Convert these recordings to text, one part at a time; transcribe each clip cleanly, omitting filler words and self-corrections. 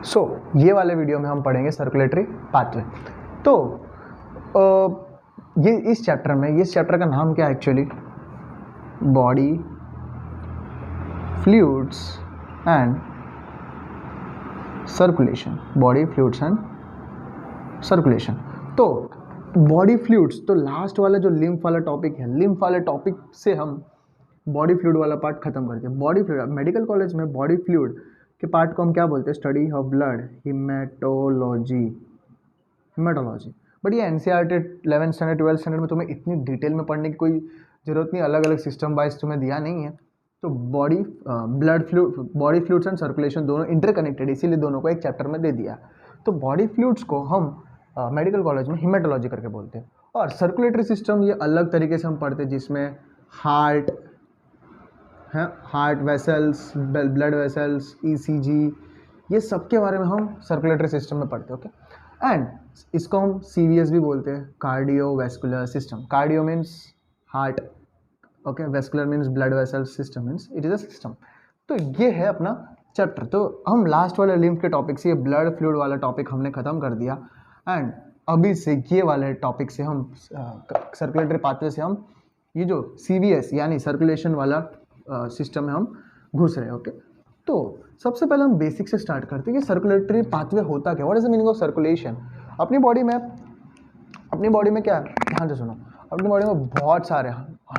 सो ये वाले वीडियो में हम पढ़ेंगे सर्कुलेटरी पाथवे। तो ये इस चैप्टर का नाम क्या है actually? Body fluids and circulation. Body fluids and circulation. तो बॉडी फ्लूइड्स, तो लास्ट वाला जो लिम्फ वाला टॉपिक है, लिम्फ वाले टॉपिक से हम बॉडी फ्लूइड वाला पार्ट खत्म करते हैं। बॉडी फ्लूइड, मेडिकल कॉलेज में बॉडी फ्लूइड के पार्ट को हम क्या बोलते हैं? Study of blood, haematology. But ये NCERT 11th standard 12th standard में तुम्हें इतनी डिटेल में पढ़ने की कोई ज़रूरत नहीं, अलग अलग सिस्टम वाइज तुम्हें दिया नहीं है। तो बॉडी फ्लूइड्स एंड सर्कुलेशन दोनों इंटरकनेक्टेड, इसीलिए दोनों को एक चैप्टर में दे दिया। तो बॉडी फ्लूइड्स को हम मेडिकल कॉलेज में हिमेटोलॉजी करके बोलते हैं, और सर्कुलेटरी सिस्टम ये अलग तरीके से हम पढ़ते हैं, जिसमें हार्ट है, heart vessels, blood vessels, ECG, ये सब के बारे में हम सर्कुलेटरी सिस्टम में पढ़ते हैं। ओके, एंड इसको हम सीवीएस भी बोलते हैं, cardiovascular system. Cardio means heart, okay, vascular means blood vessel, system means it is a system. तो ये है अपना चैप्टर। तो हम लास्ट वाले लिम्फ के टॉपिक से ये ब्लड फ्लूइड वाला टॉपिक हमने ख़त्म कर दिया, एंड अभी से ये वाले टॉपिक से हम सर्कुलेटरी पाथवे से हम ये जो सीवीएस यानी सर्कुलेशन वाला सिस्टम में हम घुस रहे हैं। ओके, तो सबसे पहले हम बेसिक से स्टार्ट करते हैं कि सर्कुलेटरी पाथवे होता क्या, what is the meaning of circulation. अपनी बॉडी में क्या है, ध्यान से सुनो। अपनी बॉडी में बहुत सारे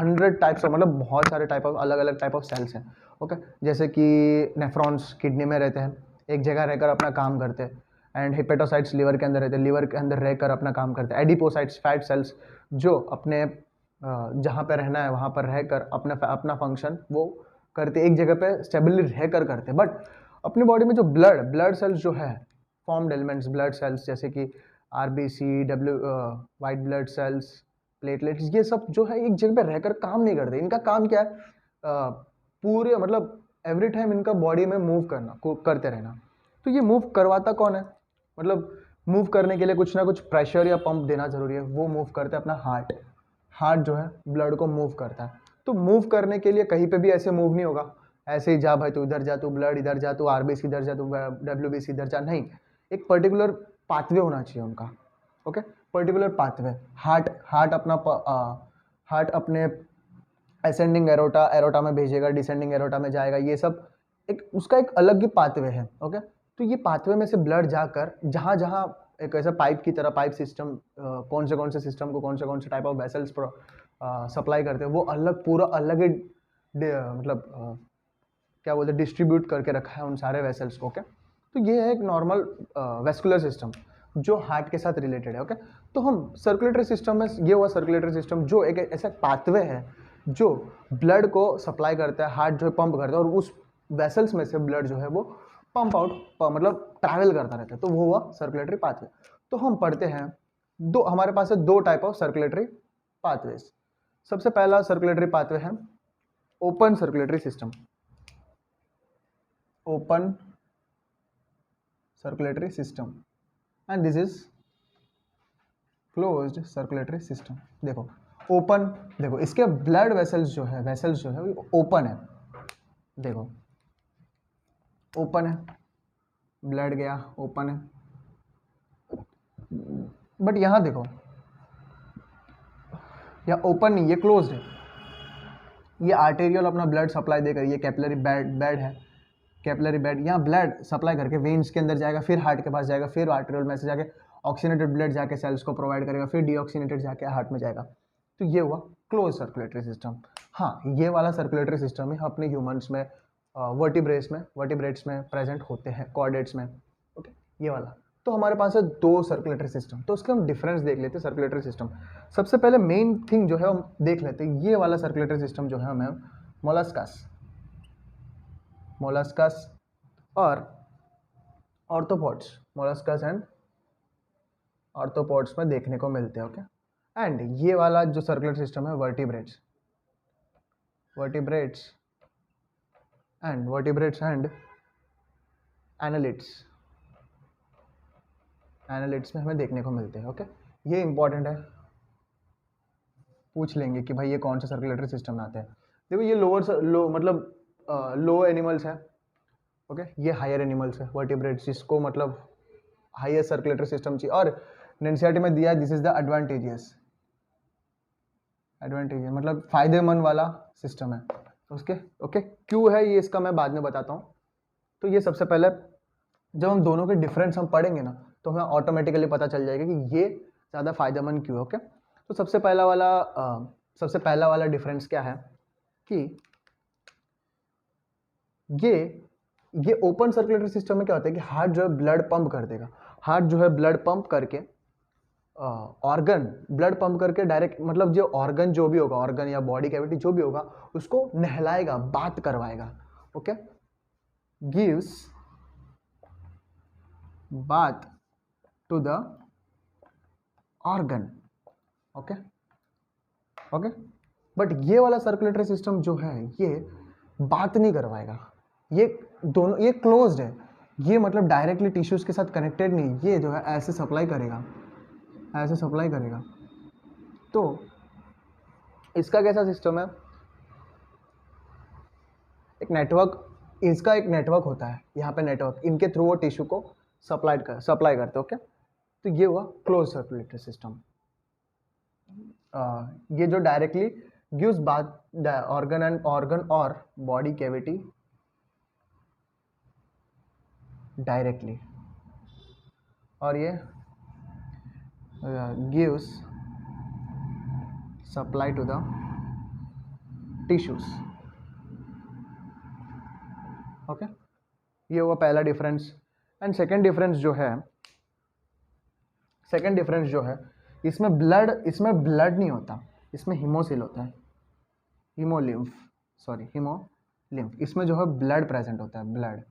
100 टाइप्स ऑफ, मतलब बहुत सारे टाइप ऑफ, अलग अलग टाइप ऑफ सेल्स हैं। ओके, जैसे कि नेफ्रॉन्स किडनी में रहते हैं, एक जगह रहकर अपना काम करते हैं, एंड हेपेटोसाइट्स लिवर के अंदर रहते हैं, लिवर के अंदर रहकर अपना काम करते हैं। एडिपोसाइट्स फैट सेल्स जो अपने जहाँ पे रहना है वहाँ पर रहकर अपना फंक्शन वो करते, एक जगह पे स्टेबली रहकर करते। बट अपनी बॉडी में जो ब्लड सेल्स जो है, फॉर्म्ड एलिमेंट्स ब्लड सेल्स, जैसे कि RBC, white blood cells, platelets, ये सब जो है एक जगह पे रहकर काम नहीं करते। इनका काम क्या है? पूरे मतलब एवरी टाइम इनका बॉडी में मूव करते रहना। तो ये मूव करवाता कौन है? मतलब मूव करने के लिए कुछ ना कुछ प्रेशर या पंप देना जरूरी है। वो मूव करते हैं अपना हार्ट जो है ब्लड को मूव करता है। तो मूव करने के लिए कहीं पे भी ऐसे मूव नहीं होगा, ऐसे ही जा भाई तू इधर जा, तू ब्लड इधर जा, तू आरबीसी इधर जा, तू डब्ल्यूबीसी इधर जा, नहीं। एक पर्टिकुलर पाथवे होना चाहिए उनका। Okay, particular pathway. हार्ट अपने असेंडिंग एरोटा में भेजेगा, डिसेंडिंग एरोटा में जाएगा, ये सब उसका एक अलग ही पाथवे है। ओके, तो ये पाथवे में से ब्लड जाकर जहाँ जहाँ एक ऐसा पाइप की तरह, पाइप सिस्टम, कौन से सिस्टम को कौन से टाइप ऑफ वेसल्स सप्लाई करते हैं, वो पूरा अलग ही मतलब क्या बोलते हैं, डिस्ट्रीब्यूट करके रखा है उन सारे वेसल्स को। ओके, तो ये है एक नॉर्मल वेस्कुलर सिस्टम जो हार्ट के साथ रिलेटेड है। ओके, तो हम सर्कुलेटरी सिस्टम में, ये हुआ सर्कुलेटरी सिस्टम जो एक ऐसा पाथवे है जो ब्लड को सप्लाई करता है, हार्ट जो है पंप करता है, और उस वेसल्स में से ब्लड जो है वो पंप आउट, मतलब ट्रैवल करता रहता है। तो वो हुआ सर्कुलेटरी पाथवे। तो हम पढ़ते हैं हमारे पास है दो टाइप ऑफ सर्कुलेटरी पाथवेज। सबसे पहला सर्कुलेटरी पाथवे है open circulatory system, open circulatory system, and this is closed circulatory system. देखो ओपन, देखो इसके ब्लड वेसल्स जो है वो ओपन है। देखो ओपन है, ब्लड गया, ओपन है। बट यहां देखो, यह ओपन नहीं, ये क्लोज्ड है। ये आर्टेरियल अपना ब्लड सप्लाई देकर, ये कैपिलरी बेड है, कैपिलरी बेड, यहाँ ब्लड सप्लाई करके वेन्स के अंदर जाएगा, फिर हार्ट के पास जाएगा, फिर आर्टेरियल में से जाके ऑक्सीनेटेड ब्लड जाके सेल्स को प्रोवाइड करेगा, फिर डीऑक्सीनेटेड जाके हार्ट में जाएगा। तो ये हुआ क्लोज सर्कुलेटरी सिस्टम। हाँ, ये वाला सर्कुलेटरी सिस्टम है अपने ह्यूमंस में, वर्टिब्रेट्स में प्रेजेंट होते हैं, कॉर्डेट्स में। ओके, ये वाला। तो हमारे पास है दो सर्कुलेटरी सिस्टम, तो उसके हम डिफरेंस देख लेते हैं। सर्कुलेटरी सिस्टम सबसे पहले मेन थिंग जो है हम देख लेते हैं, ये वाला सर्कुलेटरी सिस्टम जो है हमें मोलस्कस और ऑर्थोपॉड्स, मोलस्कस एंड ऑर्थोपॉड्स में देखने को मिलते हैं। ओके, एंड ये वाला जो सर्कुलेटरी सिस्टम है वर्टिब्रेट्स एंड एनालिट्स में हमें देखने को मिलते हैं। ओके, ये इंपॉर्टेंट है, पूछ लेंगे कि भाई ये कौन सा सर्कुलेटरी सिस्टम में आते हैं। देखो ये लो एनिमल्स है, ओके ये हायर एनिमल्स है वर्टिब्रेट्स, जिसको मतलब हायर सर्कुलेटरी सिस्टम चाहिए, और एनसीईआरटी में दिया दिस इज द एडवांटेजेस मतलब फायदेमंद वाला सिस्टम है उसके। ओके क्यों है ये इसका मैं बाद में बताता हूँ। तो ये सबसे पहले जब हम दोनों के डिफरेंस हम पढ़ेंगे ना तो हमें ऑटोमेटिकली पता चल जाएगा कि ये ज़्यादा फायदेमंद क्यों है। ओके तो सबसे पहला वाला डिफरेंस क्या है कि ये ओपन सर्कुलेटरी सिस्टम में क्या होता है कि हार्ट जो है ब्लड पंप कर देगा, हार्ट जो है ब्लड पंप करके ऑर्गन ब्लड पंप करके डायरेक्ट मतलब जो ऑर्गन जो भी होगा, ऑर्गन या बॉडी कैविटी जो भी होगा उसको नहलाएगा, बात करवाएगा। ओके गिव्स बात to the organ. Okay okay but ये वाला सर्कुलेटरी सिस्टम जो है ये बात नहीं करवाएगा, ये दोनों ये क्लोज्ड है, ये मतलब डायरेक्टली टिश्यूज के साथ कनेक्टेड नहीं, ये जो है ऐसे सप्लाई करेगा, ऐसे सप्लाई करेगा। तो इसका कैसा सिस्टम है, एक नेटवर्क, इसका एक नेटवर्क होता है यहाँ पे नेटवर्क, इनके थ्रू वो टिश्यू को सप्लाई करते। ओके तो ये हुआ क्लोज सर्कुलेटरी सिस्टम। ये जो डायरेक्टली गिव्स बात ऑर्गन और बॉडी कैविटी डायरेक्टली, और ये gives supply to the tissues। Okay ये हुआ पहला डिफरेंस। एंड सेकंड डिफरेंस जो है इसमें ब्लड नहीं होता, इसमें हीमोसिल होता है, हीमोलिम्फ, इसमें जो है ब्लड प्रेजेंट होता है, ब्लड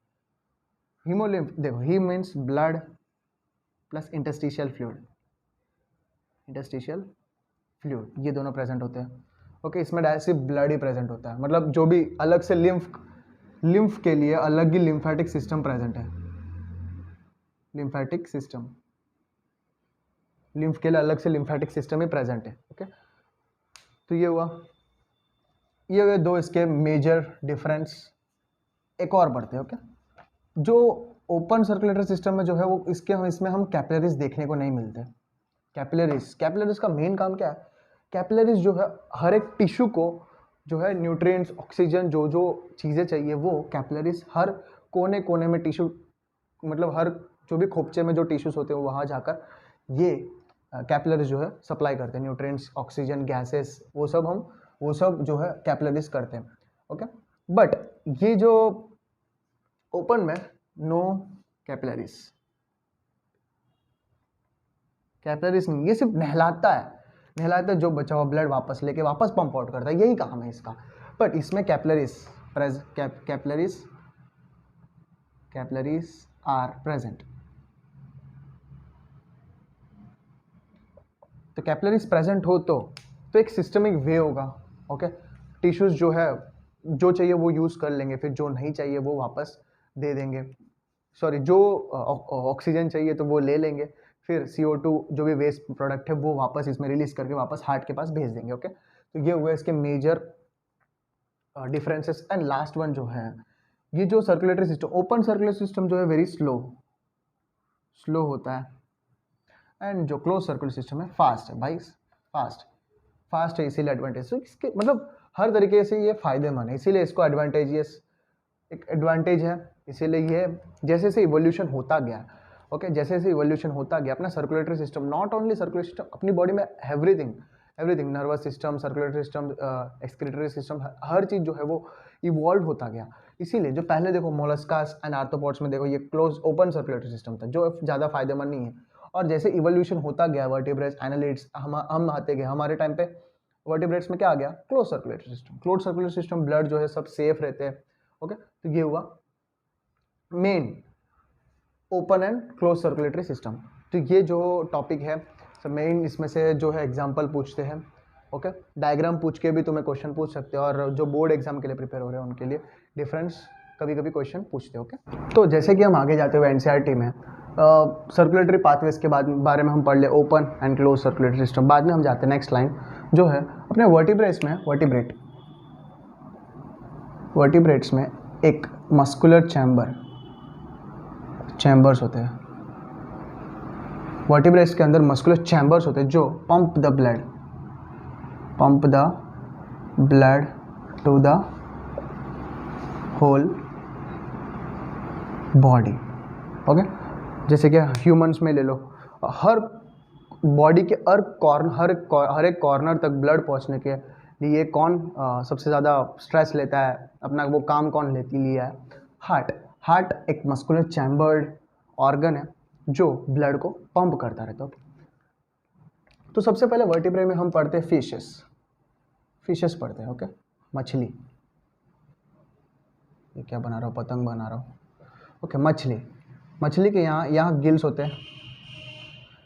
हीमोलिम्फ। देखो ही means blood plus interstitial fluid ये दोनों प्रेजेंट होते हैं। ओके इसमें डायरेक्ट सिर्फ ब्लड ही प्रेजेंट होता है, मतलब जो भी अलग से लिम्फ के लिए अलग ही लिम्फेटिक सिस्टम प्रेजेंट है, लिम्फेटिक सिस्टम, लिम्फ के लिए अलग से लिम्फेटिक सिस्टम ही प्रेजेंट है। ओके तो ये हुए दो इसके मेजर डिफरेंस। एक और बढ़ते हैं। ओके जो ओपन सर्कुलेटरी सिस्टम में जो है वो इसमें हम कैपिलरीज देखने को नहीं मिलते। कैपिलरीज का मेन काम क्या है, कैपिलरीज जो है हर एक टिश्यू को जो है न्यूट्रिएंट्स, ऑक्सीजन, जो जो चीज़ें चाहिए वो कैपिलरीज हर कोने कोने में टिश्यू, मतलब हर जो भी खोपचे में जो टिश्यूज होते हैं वहाँ जाकर ये कैपिलरीज जो है सप्लाई करते हैं, न्यूट्रिएंट्स, ऑक्सीजन, गैसेस, वो सब जो है कैपिलरीज करते हैं। ओके बट ये जो ओपन में नो कैपिलरीज नहीं, ये सिर्फ नहलाता है, जो बचा हुआ ब्लड वापस लेके वापस पंप आउट करता है, यही काम है इसका। बट इसमें कैपिलरीज आर प्रेजेंट। तो कैपिलरीज प्रेजेंट हो तो एक सिस्टमिक वे होगा। ओके टिश्यूज जो है जो चाहिए वो यूज कर लेंगे, फिर जो नहीं चाहिए वो वापस दे देंगे, जो ऑक्सीजन चाहिए तो वो ले लेंगे, फिर CO2 जो भी वेस्ट प्रोडक्ट है वो वापस इसमें रिलीज करके वापस हार्ट के पास भेज देंगे। ओके तो ये हुए इसके major differences. And last one जो है ये जो circulatory system, open circulatory system जो है वेरी स्लो होता है, एंड जो क्लोज सर्कुलेटरी सिस्टम है फास्ट है भाई, फास्ट है, इसीलिए एडवांटेज। इसके मतलब हर तरीके से ये फायदेमंद है, इसीलिए इसको एक एडवांटेज है। इसीलिए ये जैसे से इवोल्यूशन होता गया, ओके जैसे इवोल्यूशन होता गया अपना circulatory system, not only circulatory system, अपनी बॉडी में everything nervous system, circulatory system, excretory system, हर चीज़ जो है वो इवॉल्व होता गया। इसीलिए जो पहले देखो मोलस्कास एंड आर्थ्रोपॉड्स में देखो ये क्लोज ओपन सर्कुलेटरी सिस्टम था जो ज़्यादा फायदेमंद नहीं है, और जैसे इवोल्यूशन होता गया वर्टिब्रेट्स, एनालिड्स, हम आते गए, हमारे टाइम पे वर्टिब्रेट्स में क्या आ गया, क्लोज सर्कुलेटरी सिस्टम, ब्लड जो है सब सेफ रहते हैं। ओके तो ये हुआ main open and close circulatory system. तो ये जो टॉपिक है सब मेन, इसमें से जो है एग्जांपल पूछते हैं। ओके डायग्राम पूछ के भी तुम्हें क्वेश्चन पूछ सकते हो, और जो बोर्ड एग्जाम के लिए प्रिपेयर हो रहे हैं उनके लिए डिफरेंस कभी कभी क्वेश्चन पूछते हो। ओके तो जैसे कि हम आगे जाते हुए एनसीईआरटी में सर्कुलेटरी पाथवेज के बारे में हम पढ़ ले, open and close circulatory system. बाद में हम जाते हैं नेक्स्ट लाइन जो है अपने वर्टिब्रेट्स में एक मस्कुलर चैम्बर चैम्बर्स होते हैं, वर्टिब्रेट्स के अंदर मस्कुलर चैम्बर्स होते हैं जो pump the blood to the whole body. Okay, जैसे कि ह्यूमंस में ले लो, हर बॉडी के हर एक कॉर्नर तक ब्लड पहुंचने के लिए कौन सबसे ज़्यादा स्ट्रेस लेता है, अपना वो काम कौन लिया है? हार्ट एक मस्कुलर चैम्बर्ड ऑर्गन है जो ब्लड को पंप करता रहता है। तो सबसे पहले वर्टिब्रे में हम पढ़ते हैं फिशेस पढ़ते हैं। ओके, मछली, ये क्या बना रहा हूँ, पतंग बना रहा हूँ। ओके, मछली के यहाँ गिल्स होते हैं।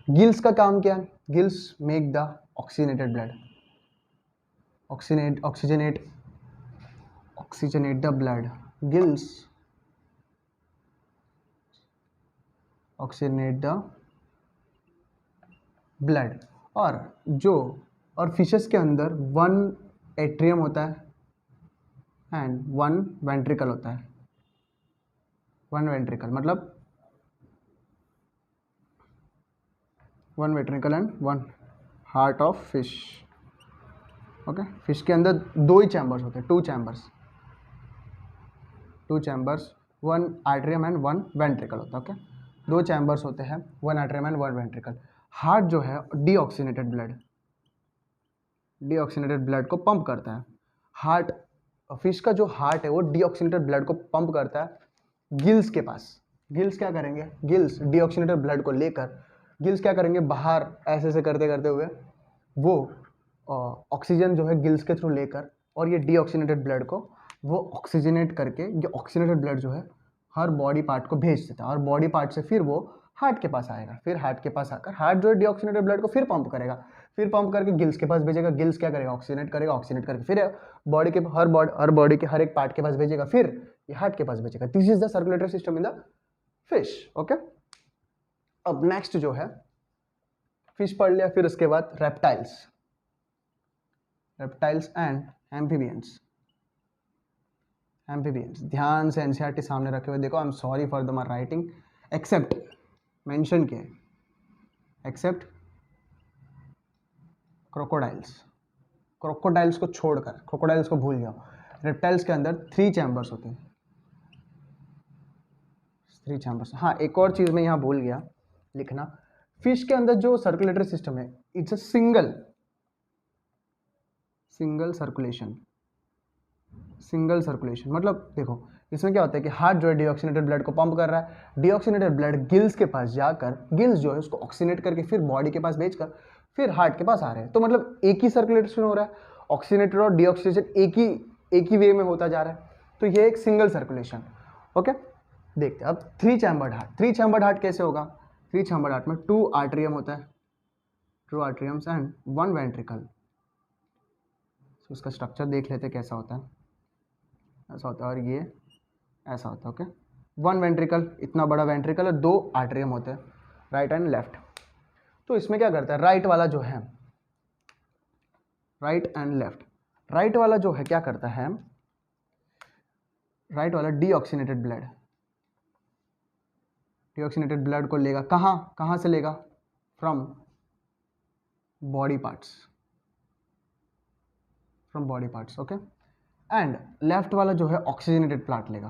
गिल्स का काम क्या है? Gills make the oxygenated blood, oxygenate the blood. Gills oxygenate the blood. और फिशेस के अंदर 1 एट्रियम होता है एंड 1 वेंट्रिकल होता है। 1 वेंट्रिकल मतलब 1 ventricle and 1 heart of fish. Okay, fish के अंदर 2 ही चैम्बर्स होते हैं, 2 चैम्बर्स, 1 आर्टरियम एंड 1 वेंट्रिकल होता है। ओके, 2 चैम्बर्स होते हैं, 1 आर्टरियम एंड 1 वेंट्रिकल। हार्ट जो है डीऑक्सीनेटेड ब्लड को पंप करता है। फिश का जो हार्ट है वो डीऑक्सीनेटेड ब्लड को पंप करता है गिल्स के पास। गिल्स क्या करेंगे? गिल्स डीऑक्सीनेटेड ब्लड को लेकर गिल्स क्या करेंगे? बाहर ऐसे करते हुए वो ऑक्सीजन जो है गिल्स के थ्रू लेकर, और ये डीऑक्सीनेटेड ब्लड को वो ऑक्सीजनेट करके, ये ऑक्सीजनेटेड ब्लड जो है हर बॉडी पार्ट को भेज देता है, और बॉडी पार्ट से फिर वो हार्ट के पास आएगा। फिर हार्ट के पास आकर हार्ट जो है डीऑक्सीनेटेड ब्लड को फिर पंप करेगा, फिर पंप करके गिल्स के पास भेजेगा। गिल्स क्या करेगा? ऑक्सीजनेट करके फिर बॉडी के हर एक पार्ट के पास भेजेगा, फिर ये हार्ट के पास भेजेगा। This is the circulatory system in the fish. Okay, अब नेक्स्ट जो है फिश पढ़ लिया, फिर उसके बाद रेप्टाइल्स एंड एम्फीबियंस। ध्यान से एनसीईआरटी सामने रखे हुए देखो। I am sorry for the my writing, except mention किए, एक्सेप्ट क्रोकोडाइल्स को छोड़कर, क्रोकोडाइल्स को भूल जाओ। रेप्टाइल्स के अंदर 3 चैम्बर्स होते हैं, 3 चैम्बर्स। हाँ, एक और चीज़ मैं यहाँ भूल गया लिखना, फिश के अंदर जो सर्कुलेटरी सिस्टम है इट्स अ सिंगल सर्कुलेशन। मतलब देखो इसमें क्या होता है कि हार्ट जो है डीऑक्सीनेटेड ब्लड को पंप कर रहा है, डीऑक्सीनेटेड ब्लड गिल्स के पास जाकर, गिल्स जो है उसको ऑक्सीनेट करके फिर बॉडी के पास भेजकर फिर हार्ट के पास आ रहे हैं। तो मतलब एक ही सर्कुलेशन हो रहा है, ऑक्सीनेटेड और डीऑक्सीनेशन एक ही वे में होता जा रहा है। तो ये एक सिंगल सर्कुलेशन। ओके, देखते हैं अब 3 चैम्बर्ड हार्ट कैसे होगा? 3 चैम्बर्ड हार्ट में 2 आर्टरियम होता है, 2 आर्टरियम्स एंड 1 वेंट्रिकल। उसका स्ट्रक्चर देख लेते कैसा होता है। ऐसा होता है और ये ऐसा होता है। ओके, 1 वेंट्रिकल, इतना बड़ा वेंट्रिकल, और 2 आर्टरियम होते हैं, राइट एंड लेफ्ट। तो इसमें क्या करता है, राइट वाला जो है, राइट एंड लेफ्ट, राइट वाला जो है क्या करता है, राइट वाला डीऑक्सीनेटेड ब्लड को लेगा, कहाँ से लेगा? From body parts. Okay, and left वाला जो है ऑक्सीजनेटेड पार्ट लेगा।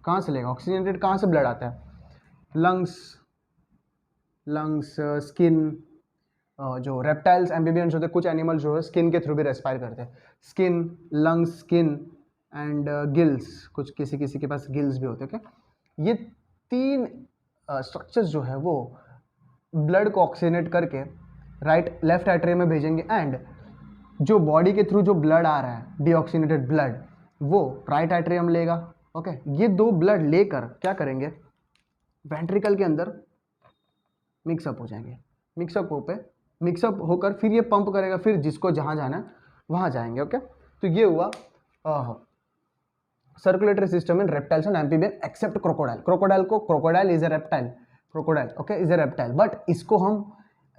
कहाँ से लेगा? ऑक्सीजनेटेड कहाँ से ब्लड आता है? Lungs, skin. जो रेप्टाइल्स, एम्फीबियंस होते हैं, कुछ एनिमल्स जो है स्किन के थ्रू भी रेस्पायर करते हैं। Skin, lungs, skin and gills, कुछ किसी के पास गिल्स भी होते हैं। ओके, ये 3 स्ट्रक्चर्स जो है वो ब्लड को ऑक्सीजनेट करके लेफ्ट आर्टरी में भेजेंगे, एंड जो बॉडी के थ्रू जो ब्लड आ रहा है डीऑक्सीनेटेड ब्लड, वो राइट आर्टरियम लेगा। ओके, ये 2 ब्लड लेकर क्या करेंगे? वेंट्रिकल के अंदर मिक्सअप हो जाएंगे। मिक्सअप होकर फिर ये पंप करेगा, फिर जिसको जहाँ जाना है वहाँ जाएंगे। ओके, तो ये हुआ circulatory system in reptiles and amphibian except crocodile. Crocodile is a reptile, is a reptile, but इसको हम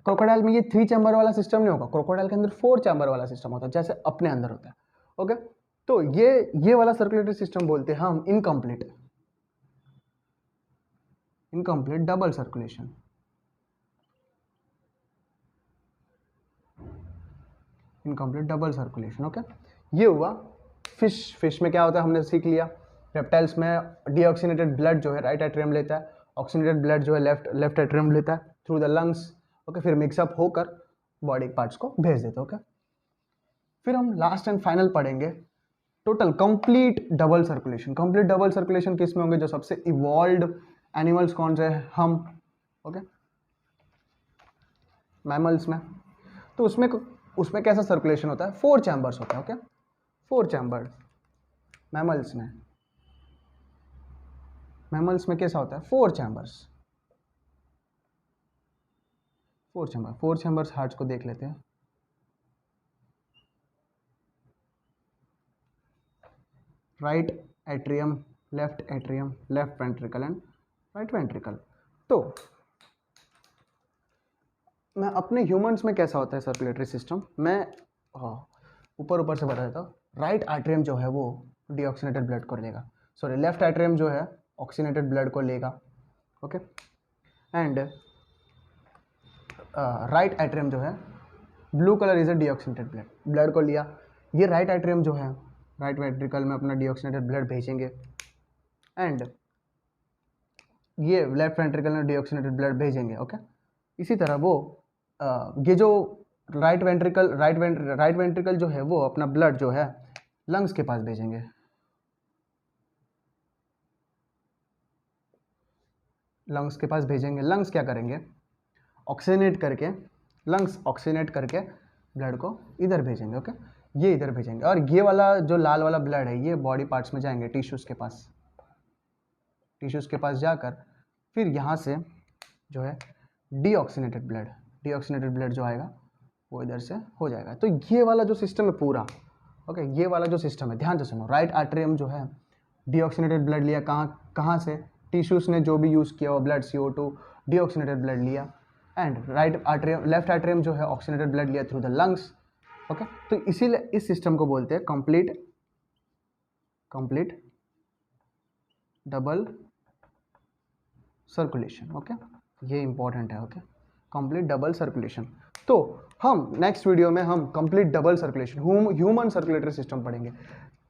क्रोकोडाइल में ये 3 चैम्बर वाला सिस्टम नहीं होगा। क्रोकोडाइल के अंदर 4 चैम्बर वाला सिस्टम होता है, जैसे अपने अंदर होता है। ओके, तो ये वाला सर्कुलेटरी सिस्टम बोलते हैं हम incomplete double circulation. Incomplete double circulation, okay. ये हुआ फिश में क्या होता है हमने सीख लिया। रेप्टाइल्स में डीऑक्सीनेटेड ब्लड जो है राइट एट्रियम लेता है, ऑक्सीनेटेड ब्लड जो है लेफ्ट एट्रियम लेता है थ्रू द लंग्स, ओके। फिर मिक्सअप होकर बॉडी पार्ट्स को भेज देते हैं, ओके। फिर हम लास्ट एंड फाइनल पढ़ेंगे total complete double circulation. Complete double circulation किस में होंगे? जो सबसे इवॉल्व एनिमल्स कौन से हैं? हम, ओके, मैमल्स में। तो उसमें कैसा सर्कुलेशन होता है? 4 चैम्बर्स होता है, ओके। 4 चैम्बर मैमल्स में कैसा होता है? 4 चैम्बर्स। 4 चैम्बर्स हार्ट्स को देख लेते हैं। Right atrium, left ventricle and right ventricle. तो मैं अपने ह्यूमंस में कैसा होता है सर्कुलेटरी सिस्टम, मैं ऊपर से बता देता हूँ। राइट एट्रियम जो है वो डीऑक्सीनेटेड ब्लड को लेगा, सॉरी लेफ्ट एट्रियम जो है ऑक्सीनेटेड ब्लड को लेगा, ओके। एंड राइट एट्रियम जो है blue colour is a deoxygenated blood को लिया। ये राइट एट्रियम जो है राइट वेंट्रिकल में अपना डीऑक्सीनेटेड ब्लड भेजेंगे, एंड ये लेफ्ट वेंट्रिकल में डीऑक्सीनेटेड ब्लड भेजेंगे, ओके। इसी तरह वो ये जो राइट वेंट्रिकल जो है वो अपना ब्लड जो है लंग्स के पास भेजेंगे। लंग्स क्या करेंगे? ऑक्सीनेट करके ब्लड को इधर भेजेंगे, ओके। ये इधर भेजेंगे, और ये वाला जो लाल वाला ब्लड है ये बॉडी पार्ट्स में जाएंगे, टिश्यूज़ के पास जाकर फिर यहाँ से जो है डीऑक्सीनेटेड ब्लड जो आएगा वो इधर से हो जाएगा। तो ये वाला जो सिस्टम है पूरा, ओके, ये वाला जो सिस्टम है ध्यान से सुनो। राइट एट्रियम जो है डीऑक्सीनेटेड ब्लड लिया, कहाँ से? टिश्यूज़ ने जो भी यूज़ किया वो ब्लड, CO2 डीऑक्सीनेटेड ब्लड लिया, एंड लेफ्ट एट्रियम जो है ऑक्सीनेटेड ब्लड लिया थ्रू द लंग्स, ओके। तो इसीलिए इस सिस्टम को बोलते हैं कंप्लीट डबल सर्कुलेशन, ओके। ये इंपॉर्टेंट है, ओके, कंप्लीट डबल सर्कुलेशन। तो हम नेक्स्ट वीडियो में हम complete double circulation human circulatory system पढ़ेंगे।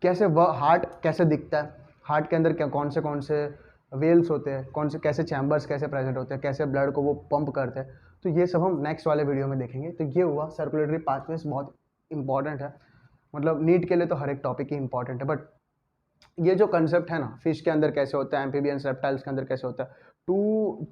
कैसे वह हार्ट कैसे दिखता है, हार्ट के अंदर क्या कौन से वेल्स होते हैं, कैसे चैम्बर्स कैसे प्रेजेंट होते हैं, कैसे ब्लड को वो पंप करते हैं। तो ये सब हम नेक्स्ट वाले वीडियो में देखेंगे। तो ये हुआ सर्कुलेटरी पाथवेज, बहुत इंपॉर्टेंट है, मतलब नीट के लिए तो हर एक टॉपिक ही इंपॉर्टेंट है, बट ये जो कंसेप्ट है ना, फिश के अंदर कैसे होता है, एम्फीबियंस रेप्टाइल्स के अंदर कैसे होता है,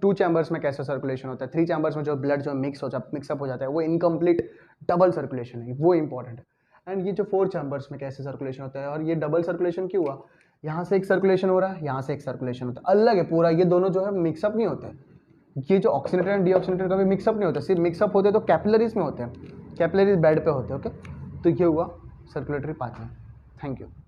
टू चैम्बर्स में कैसे सर्कुलेशन होता है, 3 चैम्बर्स में जो ब्लड जो मिक्सअप हो जाता है वो इनकम्प्लीट डबल सर्कुलेशन है, वो इंपॉर्टेंट है। एंड ये जो 4 चैम्बर्स में कैसे सर्कुलेशन होता है, और ये डबल सर्कुलेशन क्यों हुआ? यहाँ से एक सर्कुलेशन हो रहा है, यहाँ से एक सर्कुलेशन होता है, अलग है पूरा, ये दोनों जो है मिक्सअप नहीं होते। ये जो ऑक्सीनेटेड एंड डीऑक्सीनेटेड कभी मिक्सअप नहीं होता, सिर्फ मिक्सअप होते तो कैपिलरीज में होते हैं, कैपिलरीज बेड पे होते हैं, ओके। तो ये हुआ सर्कुलेटरी पाथवे। Thank you.